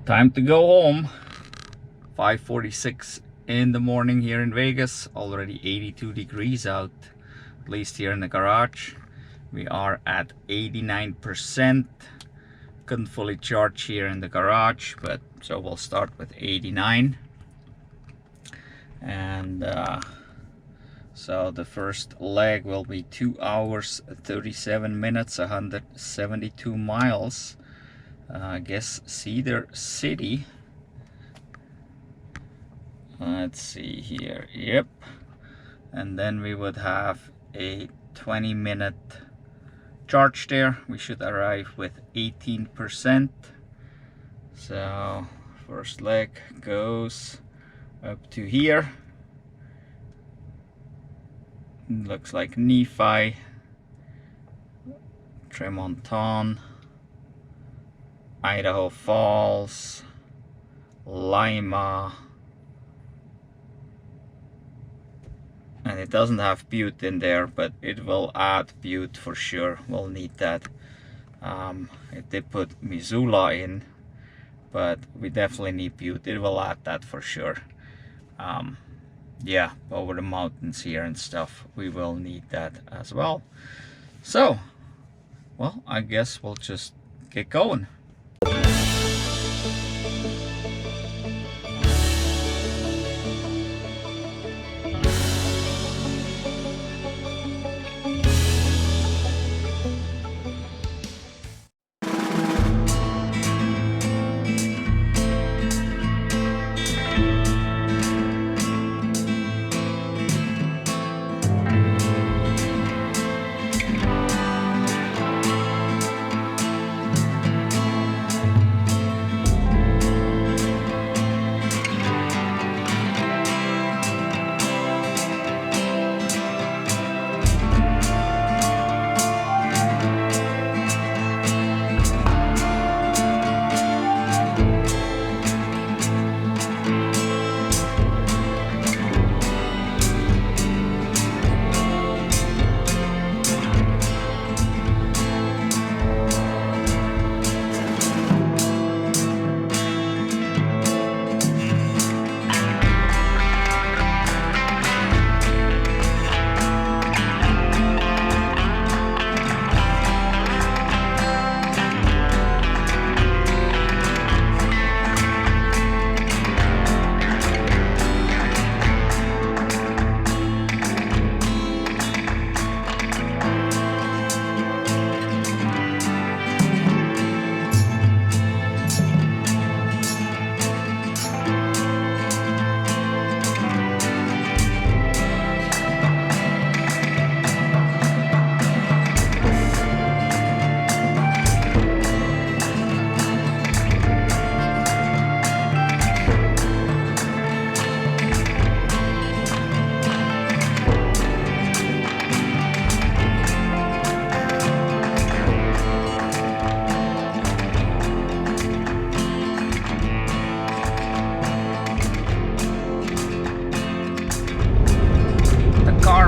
Time to go home. 5:46 in the morning here in Vegas. Already 82 degrees out, at least here in the garage. We are at 89%. Couldn't fully charge here in the garage, but so we'll start with 89. And so the first leg will be 2 hours 37 minutes, 172 miles. I guess Cedar City. Let's see here. Yep. And then we would have a 20-minute charge there. We should arrive with 18%. So first leg goes up to here. Looks like Nephi, Tremonton, Idaho Falls, Lima, and it doesn't have Butte in there, but it will add Butte for sure. We'll need that. It did put Missoula in, but we definitely need Butte. It will add that for sure. Yeah, over the mountains here and stuff, we will need that as well. So, well, I guess we'll just get going.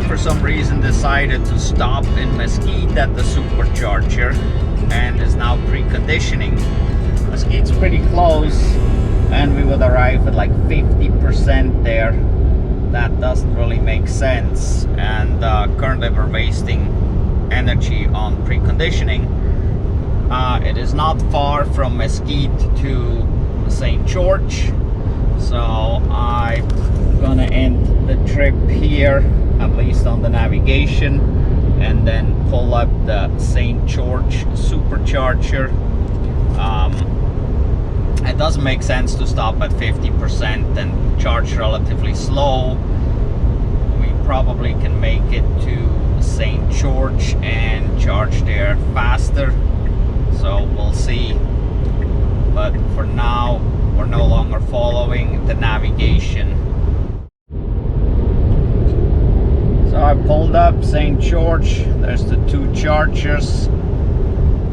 For some reason decided to stop in Mesquite at the Supercharger and is now preconditioning. Mesquite's pretty close and we would arrive at like 50% there. That doesn't really make sense, and currently we're wasting energy on preconditioning. It is not far from Mesquite to St. George, so I'm gonna end the trip here, at least on the navigation, and then pull up the St. George Supercharger. It doesn't make sense to stop at 50% and charge relatively slow. We probably can make it to St. George and charge there faster, so we'll see. But for now, we're no longer following the navigation. So I pulled up St. George. There's the two chargers.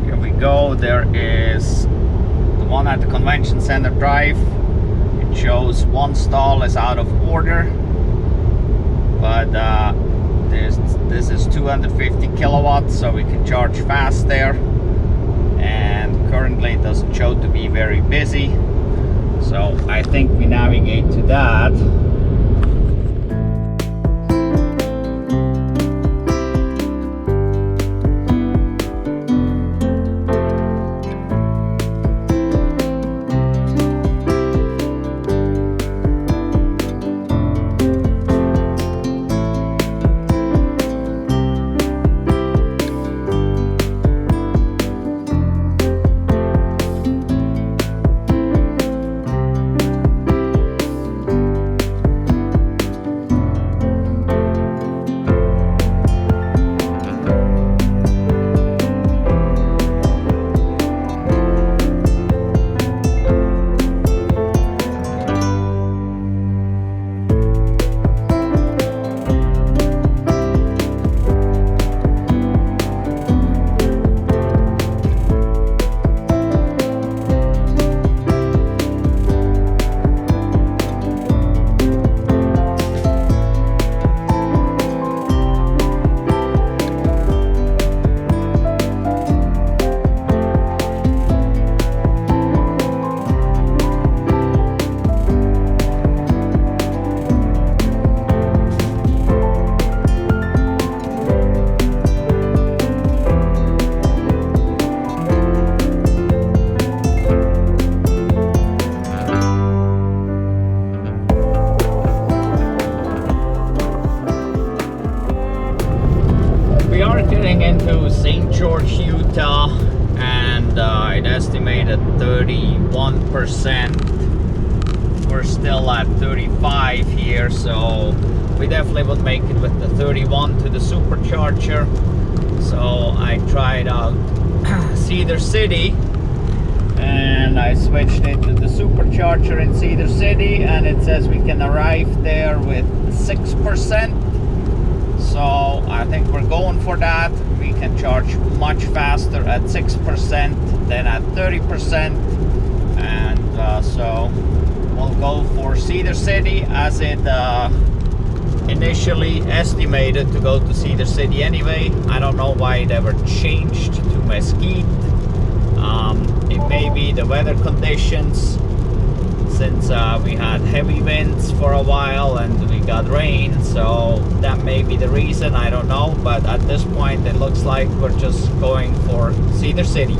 Here we go. There is the one at the Convention Center Drive. It shows one stall is out of order, but this is 250 kilowatts, so we can charge fast there. And currently it doesn't show to be very busy. So I think we navigate to that. Into St. George, Utah, and it estimated 31%. We're still at 35 here, so we definitely would make it with the 31 to the Supercharger. So I tried out Cedar City, and I switched it to the Supercharger in Cedar City, and it says we can arrive there with 6%. So I think we're going for that. We can charge much faster at 6% than at 30%, and so we'll go for Cedar City, as it initially estimated to go to Cedar City anyway. I don't know why it ever changed to Mesquite. It may be the weather conditions, since we had heavy winds for a while and we got rain, so that may be the reason. I don't know, but at this point it looks like we're just going for Cedar City.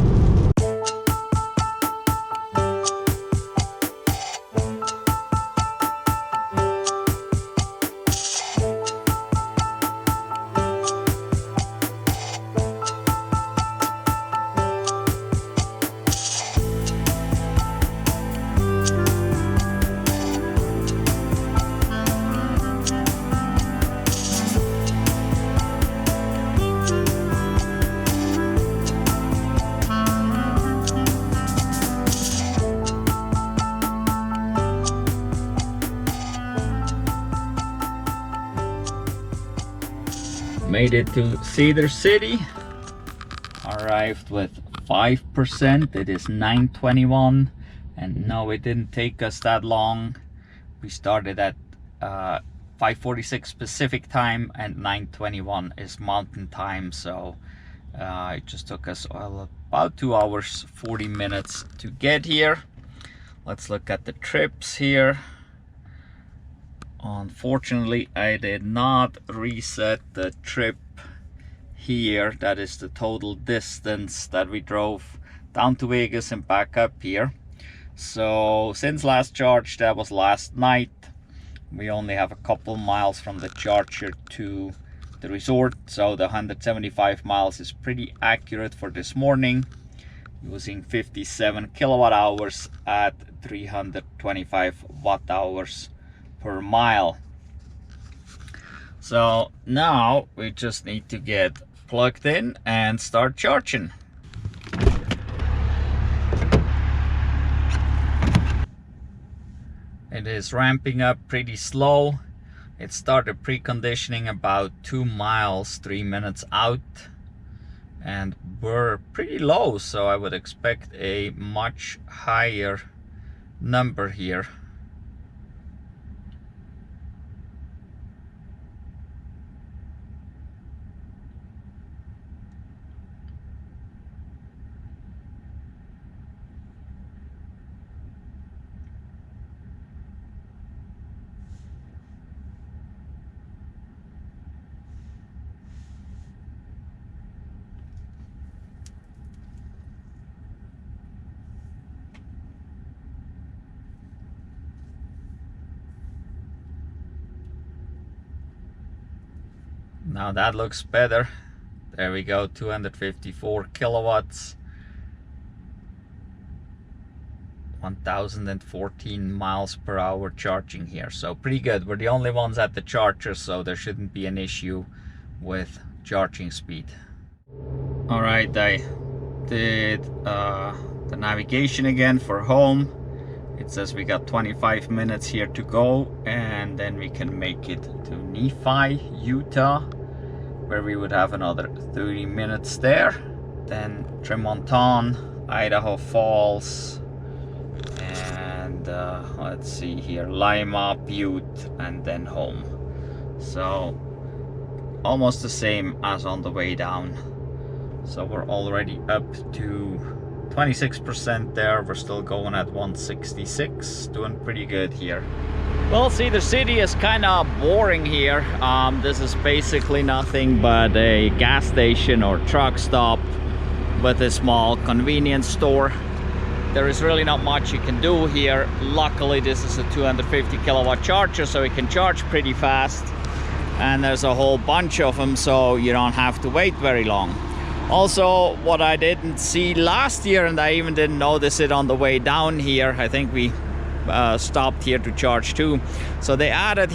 Made it to Cedar City, arrived with 5%. It is 9:21, and no, it didn't take us that long. We started at 5:46 Pacific time, and 9:21 is Mountain time, so it just took us about 2 hours 40 minutes to get here. Let's look at the trips here. Unfortunately, I did not reset the trip here. That is the total distance that we drove down to Vegas and back up here. So since last charge, that was last night, we only have a couple miles from the charger to the resort, so the 175 miles is pretty accurate for this morning, using 57 kilowatt hours at 325 watt hours per mile. So now we just need to get plugged in and start charging. It is ramping up pretty slow. It started preconditioning about 2 miles 3 minutes out, and we're pretty low, so I would expect a much higher number here. Now that looks better. There we go, 254 kilowatts. 1014 miles per hour charging here, so pretty good. We're the only ones at the charger, so there shouldn't be an issue with charging speed. All right, I did the navigation again for home. It says we got 25 minutes here to go, and then we can make it to Nephi, Utah, where we would have another 30 minutes there. Then Tremonton, Idaho Falls, and let's see here, Lima, Butte, and then home. So almost the same as on the way down. So we're already up to 26% there. We're still going at 166, doing pretty good here. Well, Cedar City is kind of boring here. This is basically nothing but a gas station or truck stop with a small convenience store. There is really not much you can do here. Luckily, this is a 250 kilowatt charger, so it can charge pretty fast. And there's a whole bunch of them, so you don't have to wait very long. Also, what I didn't see last year, and I even didn't notice it on the way down here, I think we stopped here to charge too. So they added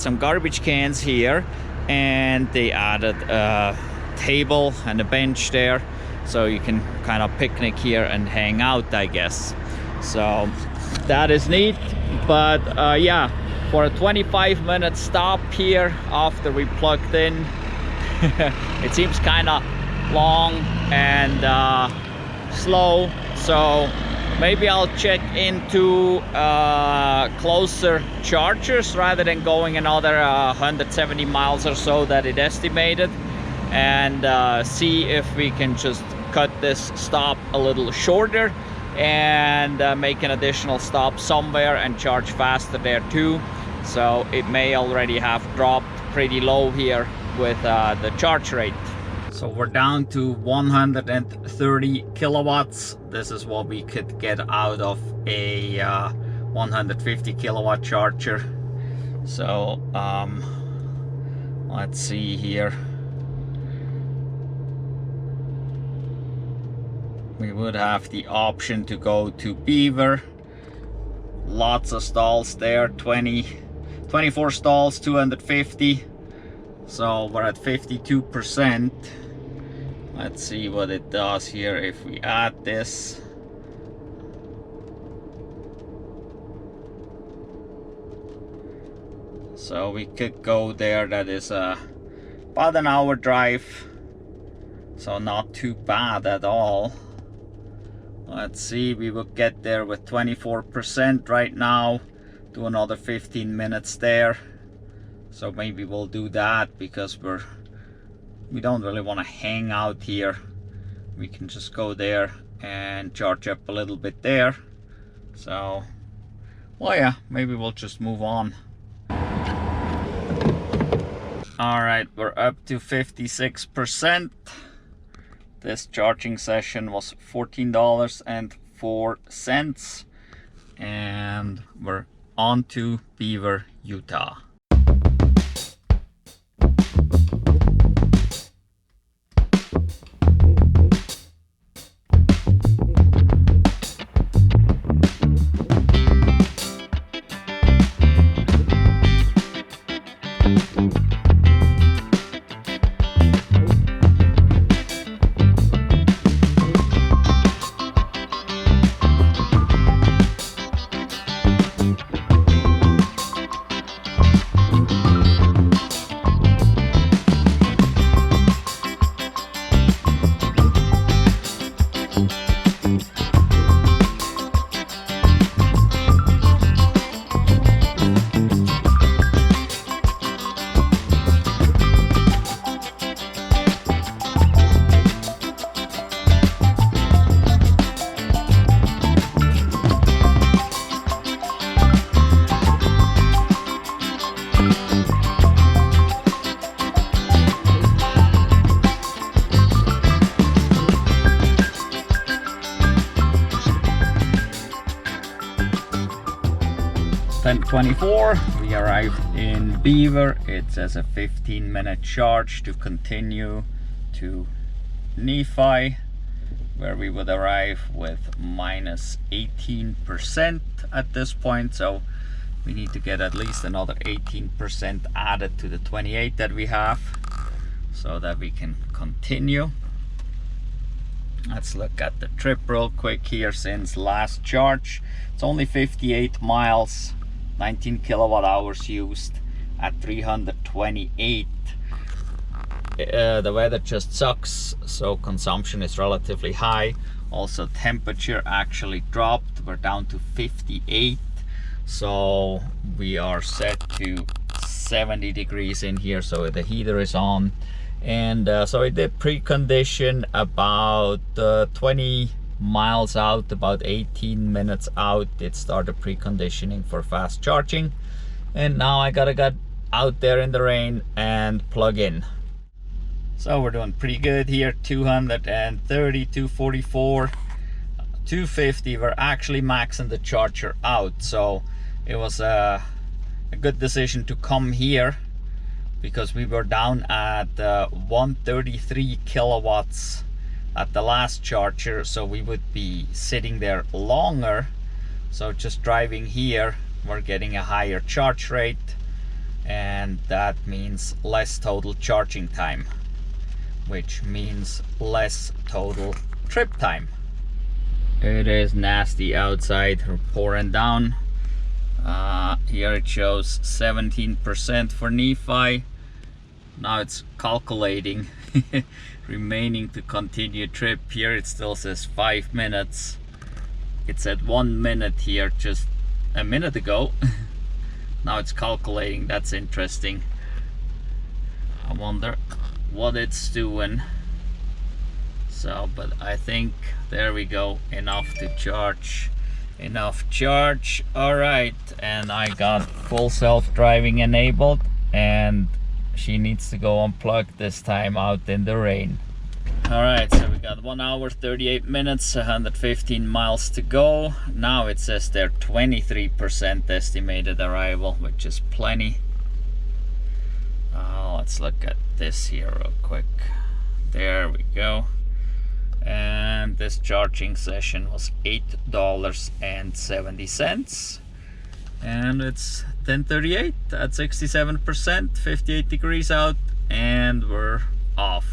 some garbage cans here, and they added a table and a bench there, so you can kind of picnic here and hang out, I guess. So that is neat. But yeah, for a 25-minute stop here after we plugged in, it seems kind of long and slow, so maybe I'll check into closer chargers rather than going another 170 miles or so that it estimated, and see if we can just cut this stop a little shorter and make an additional stop somewhere and charge faster there too. So it may already have dropped pretty low here with the charge rate. So we're down to 130 kilowatts. This is what we could get out of a 150 kilowatt charger. So let's see here. We would have the option to go to Beaver. Lots of stalls there, 24 stalls, 250. So we're at 52%. Let's see what it does here if we add this. So we could go there. That is about an hour drive, so not too bad at all. Let's see, we will get there with 24% right now. Do another 15 minutes there. So maybe we'll do that because we don't really want to hang out here. We can just go there and charge up a little bit there. So, well, yeah, maybe we'll just move on. All right, we're up to 56%. This charging session was $14.04, and we're on to Beaver, Utah. 10:24. We arrived in Beaver. It says a 15-minute charge to continue to Nephi, where we would arrive with minus 18% at this point. So we need to get at least another 18% added to the 28 that we have so that we can continue. Let's look at the trip real quick here since last charge. It's only 58 miles, 19 kilowatt hours used at 328. The weather just sucks, so consumption is relatively high. Also temperature actually dropped. We're down to 58, so we are set to 70 degrees in here, so the heater is on. And so I did precondition about 20 miles out, about 18 minutes out. It started preconditioning for fast charging, and now I gotta get out there in the rain and plug in. So we're doing pretty good here. 230, 244, 250. We're actually maxing the charger out, so it was a good decision to come here, because we were down at 133 kilowatts at the last charger, so we would be sitting there longer. So just driving here, we're getting a higher charge rate, and that means less total charging time, which means less total trip time. It is nasty outside. We're pouring down. Here it shows 17% for Nephi. Now it's calculating remaining to continue trip. Here it still says 5 minutes. It's at 1 minute here just a minute ago. Now it's calculating. That's interesting. I wonder what it's doing. So, but I think there we go, enough to charge. Enough charge. All right, and I got full self-driving enabled, and she needs to go unplugged this time out in the rain. All right, so we got 1 hour 38 minutes, 115 miles to go. Now it says there 23% estimated arrival, which is plenty. Let's look at this here real quick. There we go. And this charging session was $8.70, and it's 10:38 at 67%, 58 degrees out, and we're off.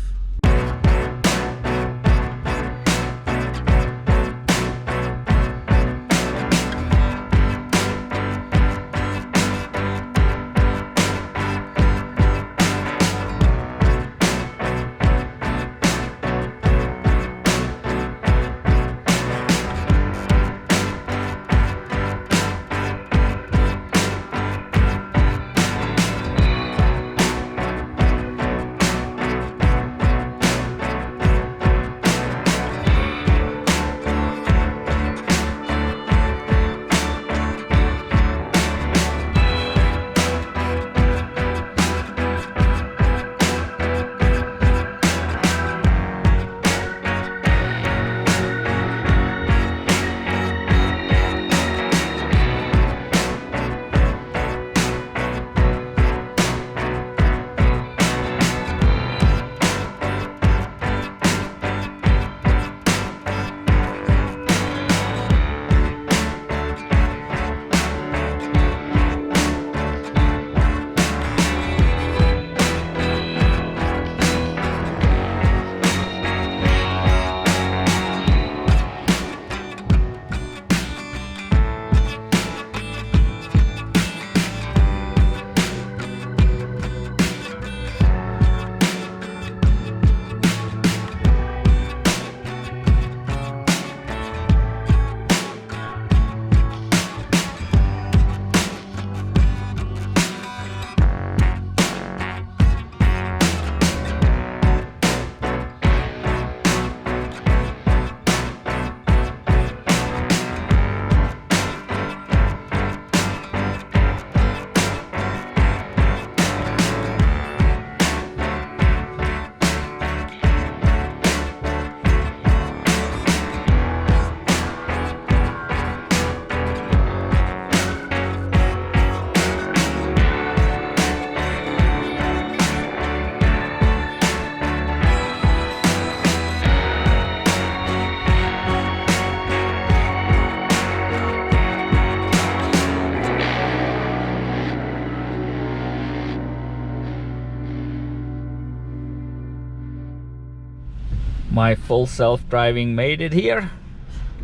My full self-driving made it here.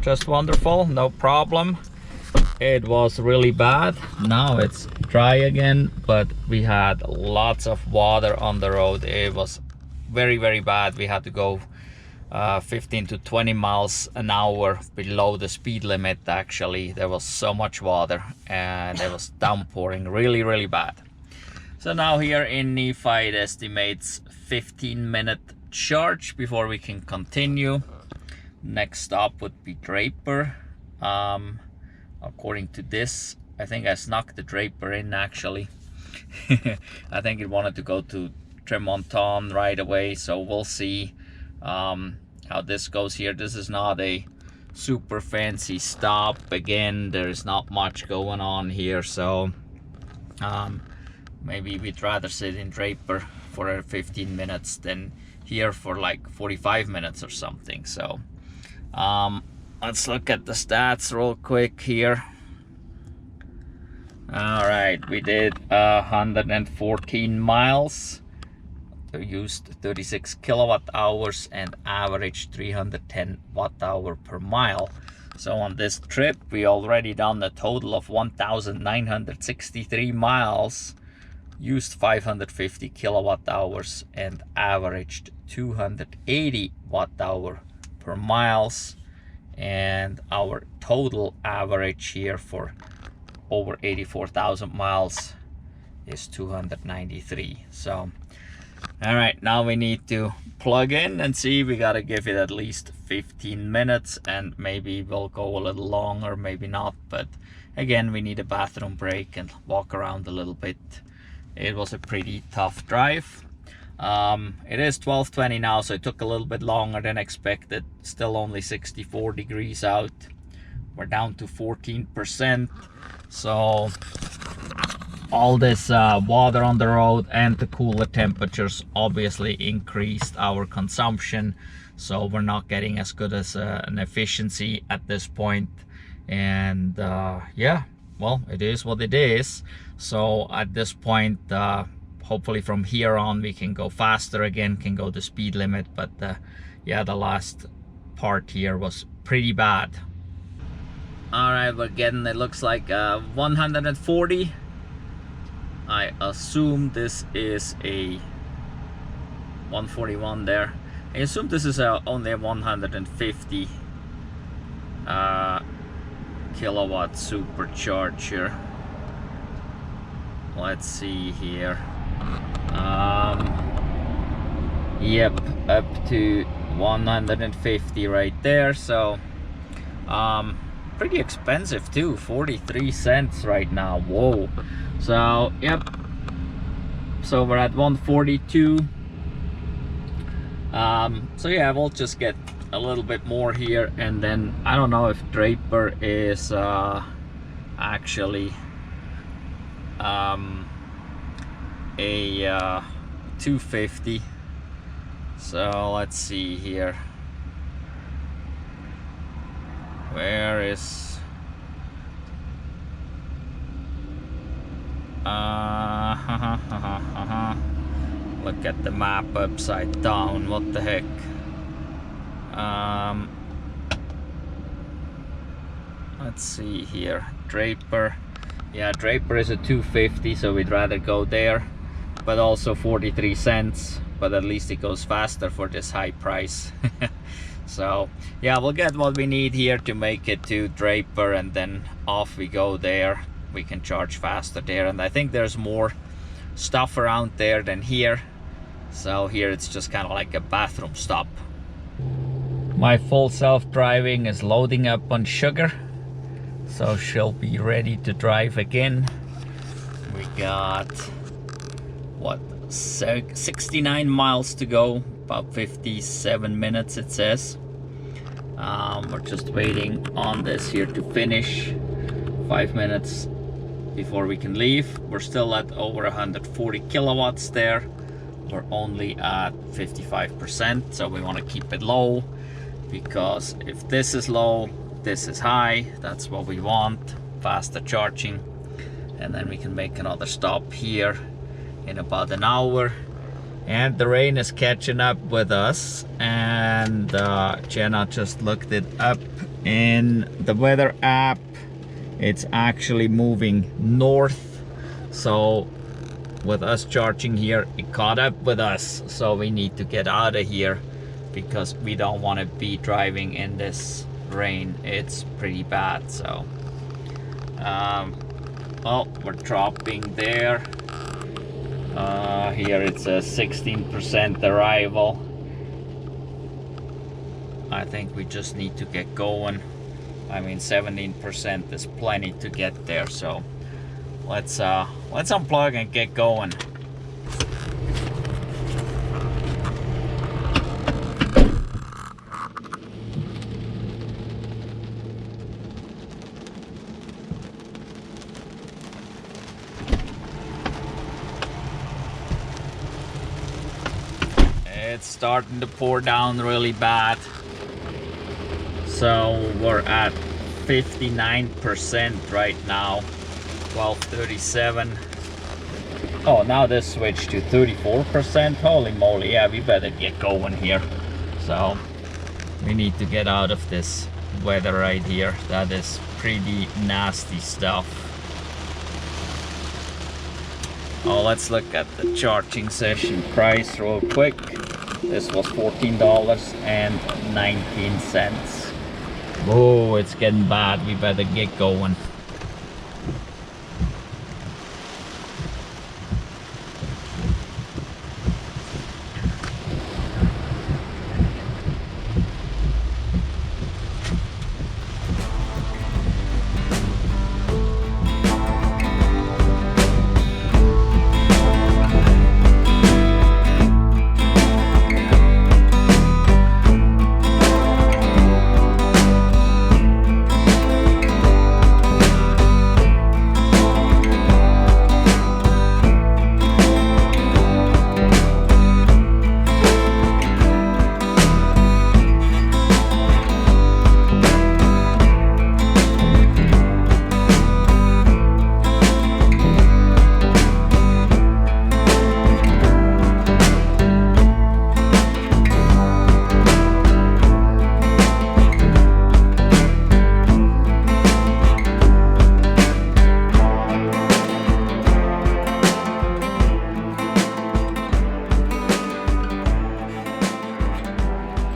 Just wonderful, no problem. It was really bad. Now it's dry again, but we had lots of water on the road. It was very, very bad. We had to go 15 to 20 miles an hour below the speed limit. Actually, there was so much water and it was downpouring really, really bad. So now here in Nephi, it estimates 15-minute charge before we can continue. Next stop would be Draper. According to this, I think I snuck the Draper in actually. I think it wanted to go to Tremonton right away, so we'll see how this goes here. This is not a super fancy stop. Again, there's not much going on here, so maybe we'd rather sit in Draper for 15 minutes than here for like 45 minutes or something. So let's look at the stats real quick here. All right, we did 114 miles. We used 36 kilowatt hours and averaged 310 watt hour per mile. So on this trip, we already done a total of 1,963 miles, used 550 kilowatt hours and averaged 280 watt hour per miles. And our total average here for over 84,000 miles is 293. So all right, now we need to plug in and see. We gotta give it at least 15 minutes and maybe we'll go a little longer, maybe not, but again, we need a bathroom break and walk around a little bit. It was a pretty tough drive. It is 12:20 now, so it took a little bit longer than expected. Still only 64 degrees out. We're down to 14%. So all this water on the road and the cooler temperatures obviously increased our consumption. So we're not getting as good as an efficiency at this point. And yeah, well, it is what it is. So at this point, hopefully from here on we can go faster again, can go the speed limit. But yeah, the last part here was pretty bad. All right, we're getting, it looks like 140. I assume this is a 141 there. I assume this is only a 150 kilowatt supercharger. Let's see here. Yep, up to 150 right there. So pretty expensive too, 43 cents right now. Whoa. So yep, so we're at 142. So yeah, we'll just get a little bit more here, and then I don't know if Draper is actually a 250. So let's see here. Where is look at the map upside down, what the heck. Let's see here, Draper. Yeah, Draper is a 250, so we'd rather go there, but also 43 cents, but at least it goes faster for this high price. So yeah, we'll get what we need here to make it to Draper, and then off we go there. We can charge faster there, and I think there's more stuff around there than here. So here it's just kind of like a bathroom stop. My full self-driving is loading up on sugar, so she'll be ready to drive again. We got what, 69 miles to go, about 57 minutes it says. We're just waiting on this here to finish. 5 minutes before we can leave. We're still at over 140 kilowatts there. We're only at 55%, so we want to keep it low, because if this is low, this is high. That's what we want, faster charging. And then we can make another stop here in about an hour, and the rain is catching up with us. And Jenna just looked it up in the weather app. It's actually moving north, so with us charging here, it caught up with us, so we need to get out of here because we don't want to be driving in this rain. It's pretty bad. So well, we're dropping there. Here it says 16% arrival. I think we just need to get going. I mean, 17% is plenty to get there, so let's unplug and get going. It's starting to pour down really bad. So we're at 59% right now, 12:37. Oh, now this switched to 34%. Holy moly, yeah, we better get going here. So we need to get out of this weather right here. That is pretty nasty stuff. Oh, let's look at the charging session price real quick. This was $14.19. Oh, it's getting bad. We better get going.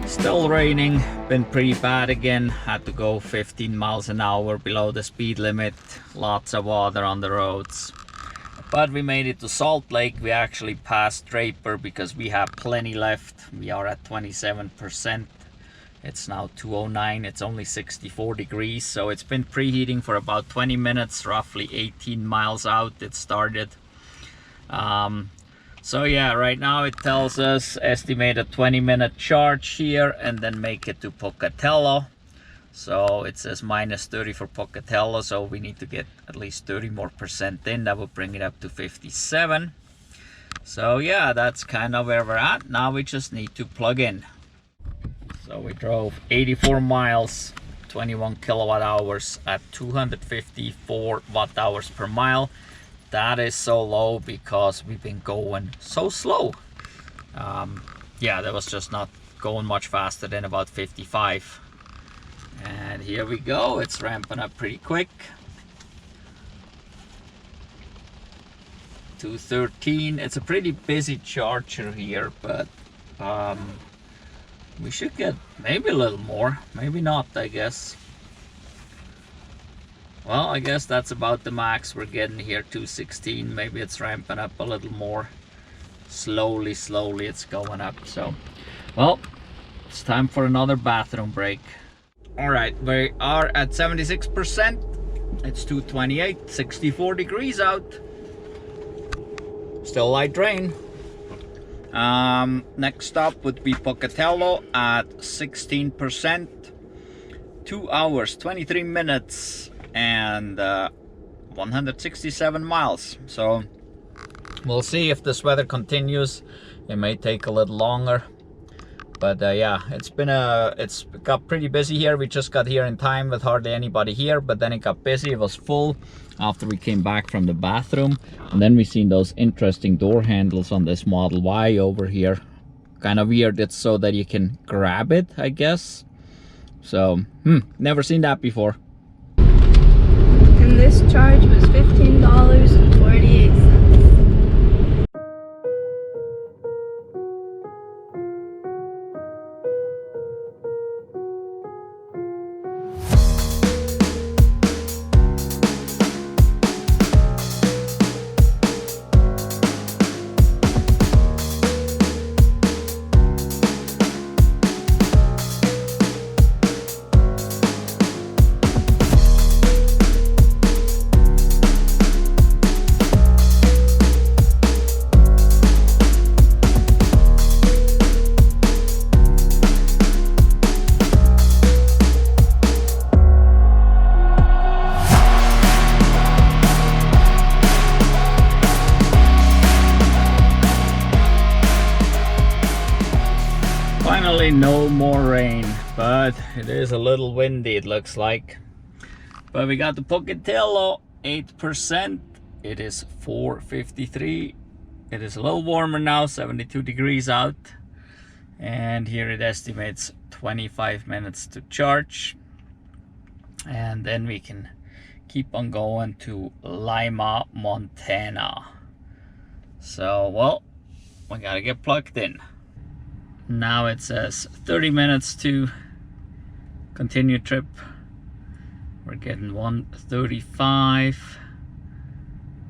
Still raining, been pretty bad again. Had to go 15 miles an hour below the speed limit. Lots of water on the roads. But we made it to Salt Lake. We actually passed Draper because we have plenty left. We are at 27%. It's now 2:09. It's only 64 degrees, so it's been preheating for about 20 minutes, roughly 18 miles out it started. So yeah, right now it tells us estimate a 20-minute charge here and then make it to Pocatello. So it says -30 for Pocatello, so we need to get at least 30% more in. That will bring it up to 57. So yeah, that's kind of where we're at. Now we just need to plug in. So we drove 84 miles, 21 kilowatt hours at 254 watt hours per mile. That is so low because we've been going so slow. Yeah, that was just not going much faster than about 55. And here we go, it's ramping up pretty quick. 213. It's a pretty busy charger here, but we should get maybe a little more, maybe not, I guess. Well, I guess that's about the max we're getting here, 216. Maybe it's ramping up a little more. Slowly it's going up. So, well, it's time for another bathroom break. All right, we are at 76%. It's 2:28, 64 degrees out. Still light rain. Next stop would be Pocatello at 16%. 2 hours, 23 minutes. And 167 miles. So we'll see if this weather continues. It may take a little longer, But yeah, it's got pretty busy here. We just got here in time with hardly anybody here, but then it got busy. It was full after we came back from the bathroom. And then we seen those interesting door handles on this Model Y over here. Kind of weird. It's so that you can grab it, I guess. So never seen that before. And this charge was $15.48. Finally, no more rain, but it is a little windy, it looks like. But we got the Pocatello 8%. It is 4:53. It is a little warmer now, 72 degrees out. And here it estimates 25 minutes to charge. And then we can keep on going to Lima, Montana. So, well, we gotta get plugged in. Now it says 30 minutes to continue trip. We're getting 135.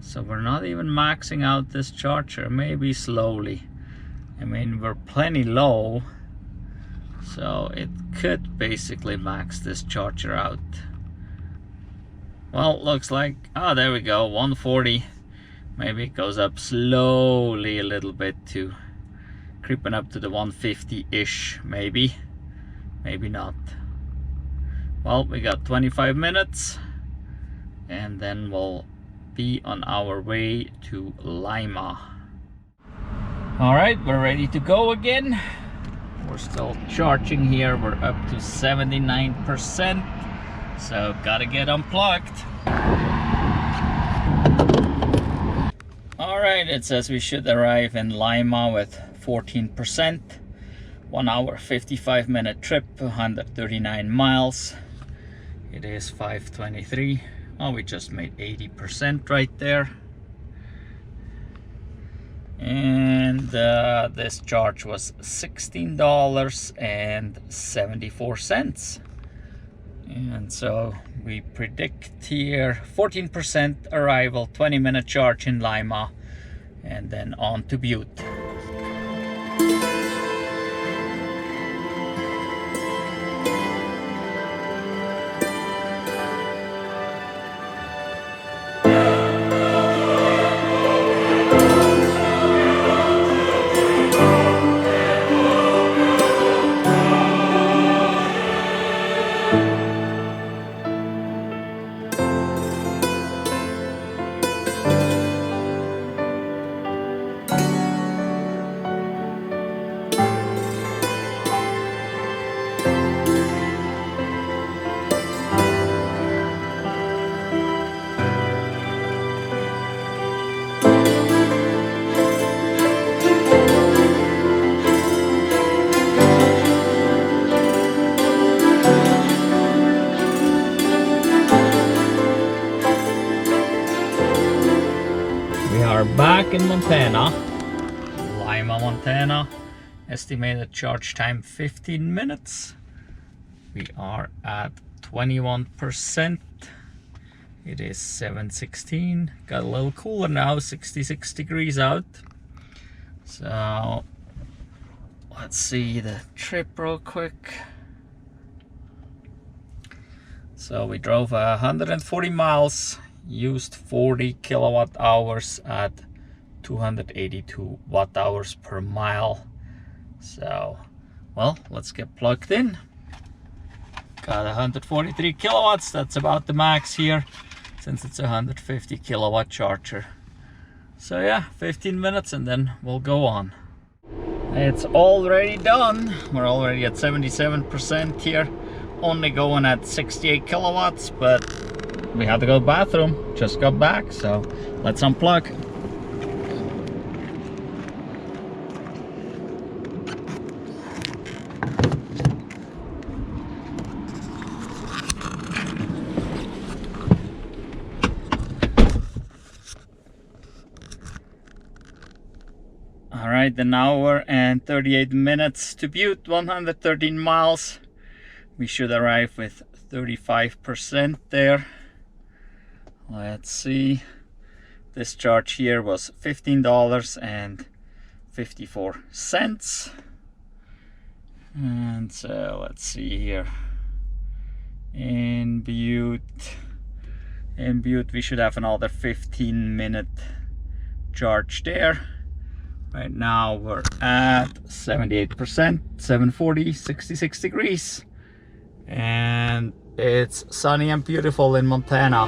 So we're not even maxing out this charger, maybe slowly. I mean, we're plenty low, so it could basically max this charger out. Well, looks like, oh, there we go, 140. Maybe it goes up slowly a little bit to creeping up to the 150-ish, maybe not. Well, we got 25 minutes and then we'll be on our way to Lima. All right, we're ready to go again. We're still charging here. We're up to 79%, so gotta get unplugged. All right, it says we should arrive in Lima with 14%, 1 hour 55-minute trip, 139 miles. It is 5:23. Oh, we just made 80% right there. And this charge was $16.74. And so we predict here 14% arrival, 20-minute charge in Lima, and then on to Butte. Back in Montana, Lima, Montana. Estimated charge time 15 minutes. We are at 21%. It is 7:16. Got a little cooler now, 66 degrees out. So let's see the trip real quick. So we drove 140 miles, used 40 kilowatt hours at 282 watt hours per mile. So, well, let's get plugged in. Got 143 kilowatts. That's about the max here, since it's a 150 kilowatt charger. So yeah, 15 minutes and then we'll go on. It's already done. We're already at 77% here, only going at 68 kilowatts, but we had to go to the bathroom, just got back, so let's unplug. Alright, an hour and 38 minutes to Butte, 113 miles. We should arrive with 35% there. Let's see. This charge here was $15.54. And so let's see here. In Butte we should have another 15-minute charge there. Right now we're at 78%, 740, 66 degrees. And it's sunny and beautiful in Montana.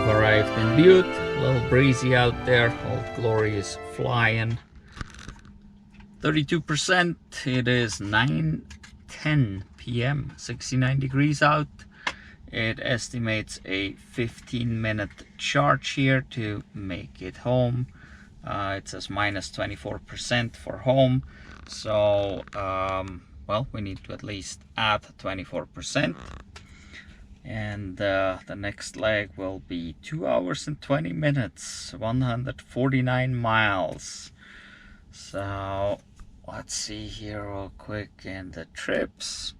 Arrived in Butte, a little breezy out there, Old Glory is flying. 32%, it is 9:10 p.m., 69 degrees out. It estimates a 15-minute charge here to make it home. It says minus 24% for home, so well, we need to at least add 24%. And the next leg will be 2 hours and 20 minutes, 149 miles. So let's see here real quick in the trips.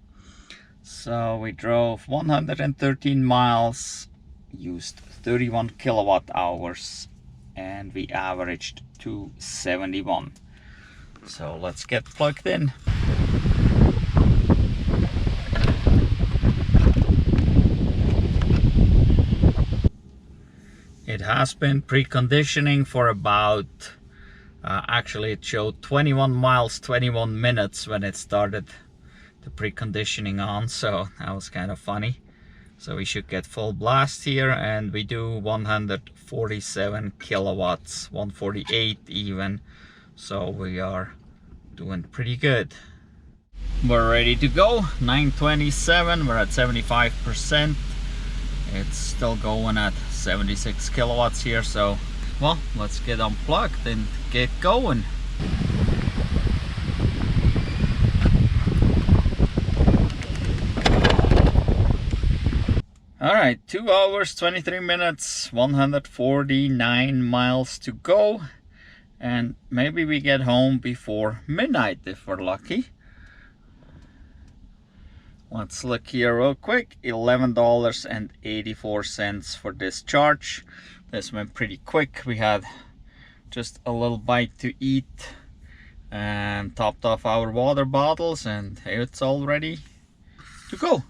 So we drove 113 miles, used 31 kilowatt hours, and we averaged 271. So let's get plugged in. It has been preconditioning for about, actually it showed 21 miles, 21 minutes when it started the preconditioning on, so that was kind of funny. So we should get full blast here, and we do 147 kilowatts, 148 even, so we are doing pretty good. We're ready to go, 9:27, we're at 75%. It's still going at 76 kilowatts here, so well, let's get unplugged and get going. Alright, 2 hours 23 minutes, 149 miles to go, and maybe we get home before midnight if we're lucky. Let's look here real quick. $11.84 for this charge. This went pretty quick. We had just a little bite to eat and topped off our water bottles, and it's all ready to go.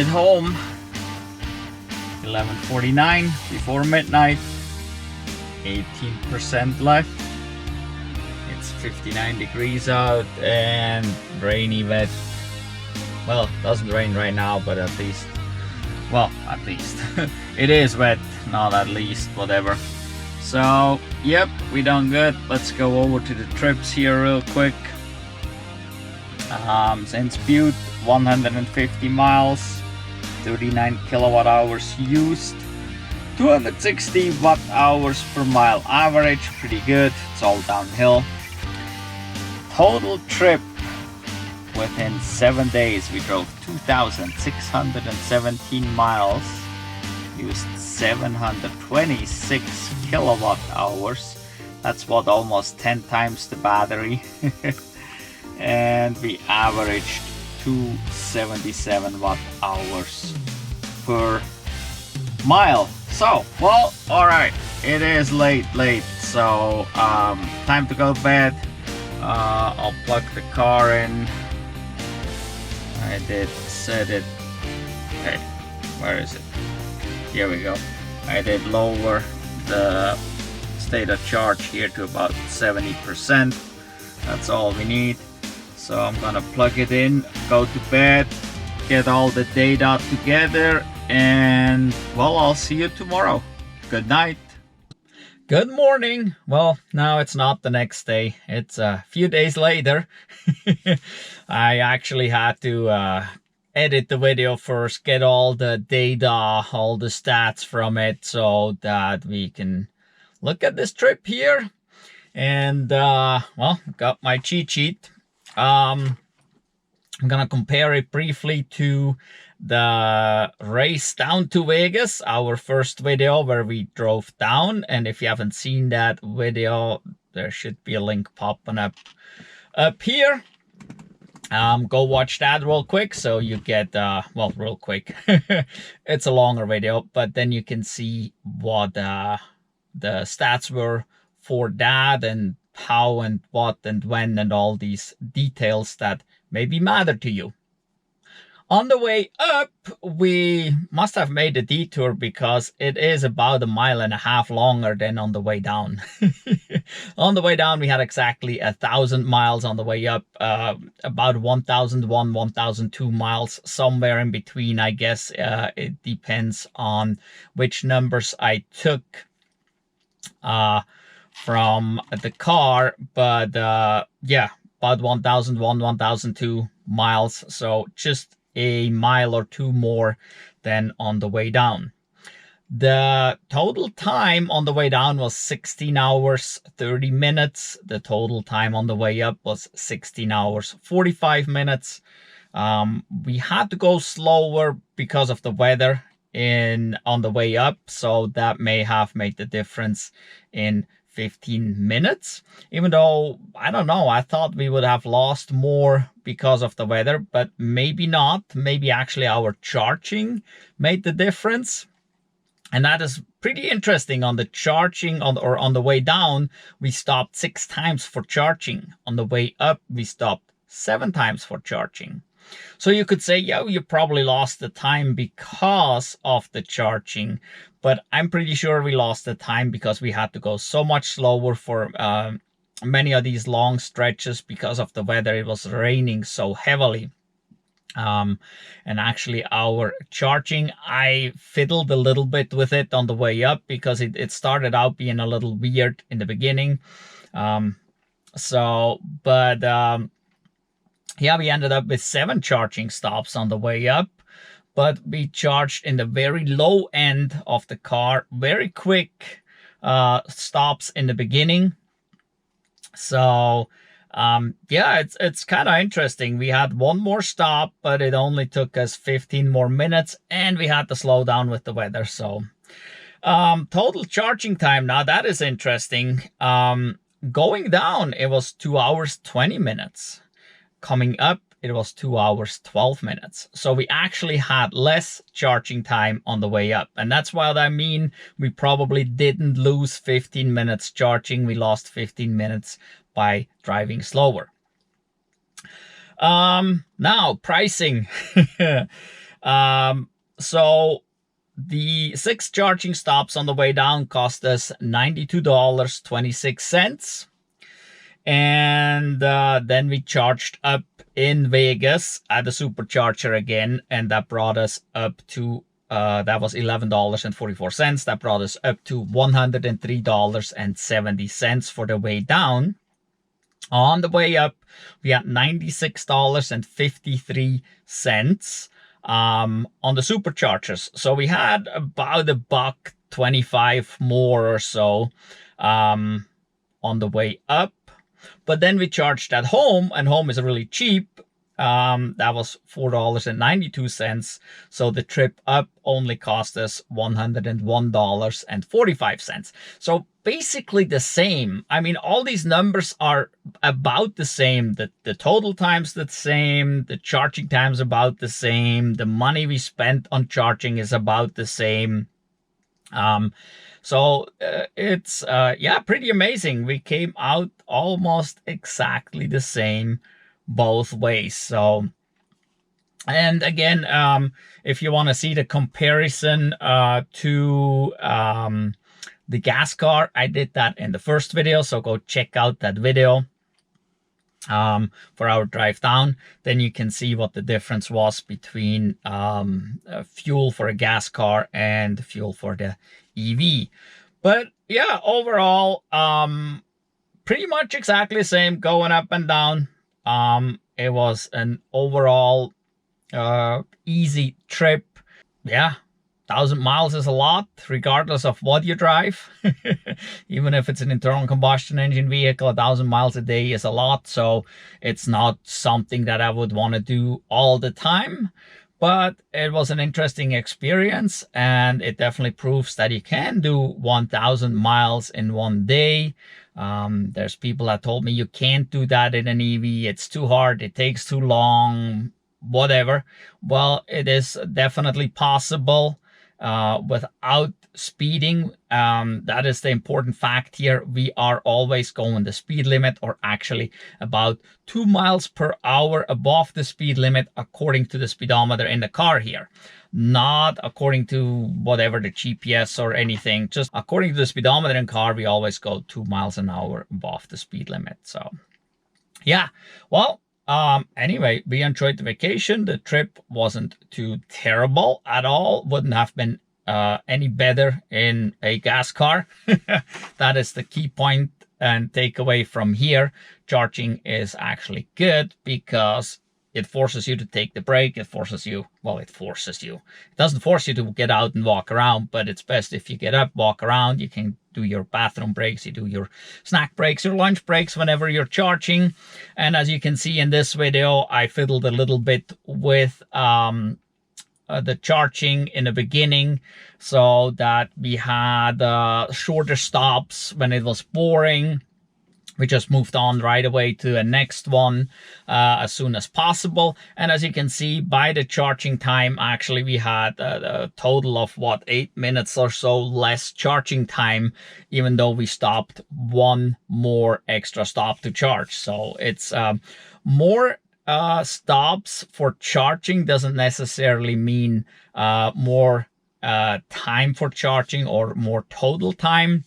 it home. 11:49 before midnight. 18% left. It's 59 degrees out and rainy, wet. Well, it doesn't rain right now, but at least, well, at least it is wet, not at least, whatever. So, yep, we done good. Let's go over to the trips here real quick. Since Butte, 150 miles, 39 kilowatt hours used, 260 watt hours per mile average, pretty good. It's all downhill. Total trip within 7 days, we drove 2,617 miles, used 726 kilowatt hours. That's what, almost 10 times the battery. And we averaged 277 watt hours per mile. So, well, all right, it is late, so time to go to bed. I'll plug the car in. I did set it. Hey, where is it? Here we go. I did lower the state of charge here to about 70%. That's all we need. So I'm gonna plug it in, go to bed, get all the data together, and well, I'll see you tomorrow. Good night. Good morning. Well, now it's not the next day. It's a few days later. I actually had to edit the video first, get all the data, all the stats from it, so that we can look at this trip here. And well, got my cheat sheet. I'm gonna compare it briefly to the race down to Vegas, our first video where we drove down. And if you haven't seen that video, there should be a link popping up here. Go watch that real quick, so you get well, real quick. It's a longer video, but then you can see what the stats were for that, and how and what and when, and all these details that maybe matter to you. On the way up, we must have made a detour because it is about 1.5 miles longer than on the way down. On the way down, we had exactly 1,000 miles. On the way up, about 1,001, 1,002 miles, somewhere in between, I guess. It depends on which numbers I took from the car, but yeah, about 1,001, 1,002 miles. So just a mile or two more than on the way down. The total time on the way down was 16 hours 30 minutes. The total time on the way up was 16 hours 45 minutes. We had to go slower because of the weather on the way up, so that may have made the difference in 15 minutes, even though, I don't know, I thought we would have lost more because of the weather, but maybe not. Maybe actually our charging made the difference. And that is pretty interesting. On the charging, on the way down, we stopped 6 times for charging. On the way up, we stopped 7 times for charging. So you could say, yeah, you probably lost the time because of the charging, but I'm pretty sure we lost the time because we had to go so much slower for many of these long stretches because of the weather. It was raining so heavily. And actually our charging, I fiddled a little bit with it on the way up because it started out being a little weird in the beginning. Yeah, we ended up with 7 charging stops on the way up, but we charged in the very low end of the car, very quick stops in the beginning. So yeah, it's kind of interesting. We had 1 more stop, but it only took us 15 more minutes, and we had to slow down with the weather. So total charging time, now that is interesting. Going down, it was 2 hours 20 minutes. Coming up, it was 2 hours 12 minutes. So we actually had less charging time on the way up. And that's what I mean. We probably didn't lose 15 minutes charging. We lost 15 minutes by driving slower. Now, pricing. So the 6 charging stops on the way down cost us $92.26. And then we charged up in Vegas at the Supercharger again, and that brought us up to that was $11.44. That brought us up to $103.70 for the way down. On the way up, we had $96.53 on the Superchargers. So we had about $1.25 more or so on the way up. But then we charged at home, and home is really cheap. That was $4.92. So the trip up only cost us $101.45. So basically the same. I mean, all these numbers are about the same. The total time's the same. The charging time's about the same. The money we spent on charging is about the same. So it's, yeah, pretty amazing. We came out almost exactly the same both ways. So, and again, if you want to see the comparison to the gas car, I did that in the first video. So go check out that video for our drive down. Then you can see what the difference was between fuel for a gas car and fuel for the EV. But yeah, overall, pretty much exactly the same, going up and down. It was an overall easy trip. Yeah, 1,000 miles is a lot, regardless of what you drive. Even if it's an internal combustion engine vehicle, 1,000 miles a day is a lot. So it's not something that I would want to do all the time. But it was an interesting experience, and it definitely proves that you can do 1,000 miles in one day. There's people that told me you can't do that in an EV. It's too hard. It takes too long, whatever. Well, it is definitely possible without speeding. That is the important fact here. We are always going the speed limit, or actually about 2 miles per hour above the speed limit according to the speedometer in the car here. Not according to whatever the GPS or anything, just according to the speedometer in car, we always go 2 miles an hour above the speed limit. So yeah, well, anyway, we enjoyed the vacation. The trip wasn't too terrible at all. Wouldn't have been any better in a gas car. That is the key point and takeaway from here. Charging is actually good because it forces you to take the break. It forces you, well, it forces you. It doesn't force you to get out and walk around, but it's best if you get up, walk around. You can do your bathroom breaks, you do your snack breaks, your lunch breaks whenever you're charging. And as you can see in this video, I fiddled a little bit with the charging in the beginning, so that we had shorter stops when it was boring. We just moved on right away to the next one as soon as possible. And as you can see by the charging time, actually we had a total of 8 minutes or so less charging time, even though we stopped one more extra stop to charge. So it's more stops for charging doesn't necessarily mean more time for charging or more total time,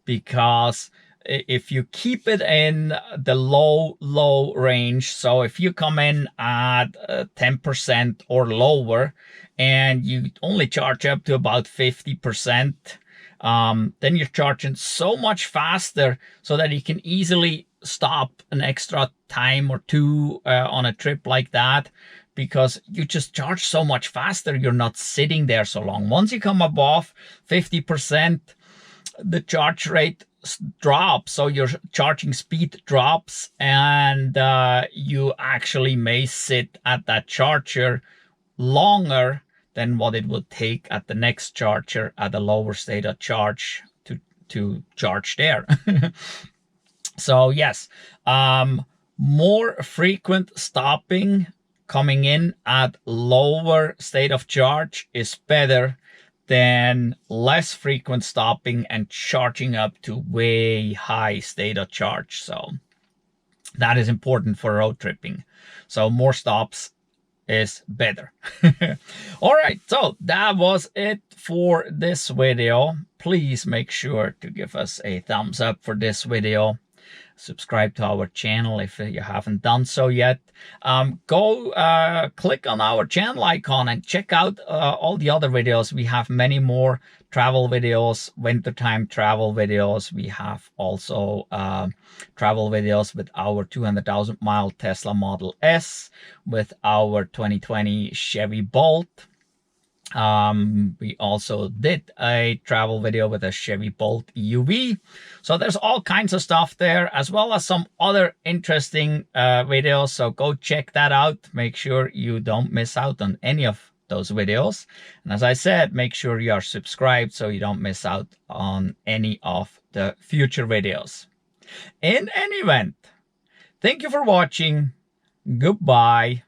because if you keep it in the low range, so if you come in at 10% or lower and you only charge up to about 50%, then you're charging so much faster so that you can easily stop an extra time or two on a trip like that, because you just charge so much faster. You're not sitting there so long. Once you come above 50%, the charge rate drops, so your charging speed drops, and you actually may sit at that charger longer than what it would take at the next charger at a lower state of charge to charge there. So yes, more frequent stopping coming in at lower state of charge is better than less frequent stopping and charging up to way high state of charge. So that is important for road tripping. So more stops is better. All right, so that was it for this video. Please make sure to give us a thumbs up for this video. Subscribe to our channel if you haven't done so yet. Go click on our channel icon and check out all the other videos. We have many more travel videos, wintertime travel videos. We have also travel videos with our 200,000 mile Tesla Model S, with our 2020 Chevy Bolt. We also did a travel video with a Chevy Bolt EUV. So there's all kinds of stuff there, as well as some other interesting videos. So go check that out. Make sure you don't miss out on any of those videos. And as I said, make sure you are subscribed so you don't miss out on any of the future videos. In any event, thank you for watching. Goodbye.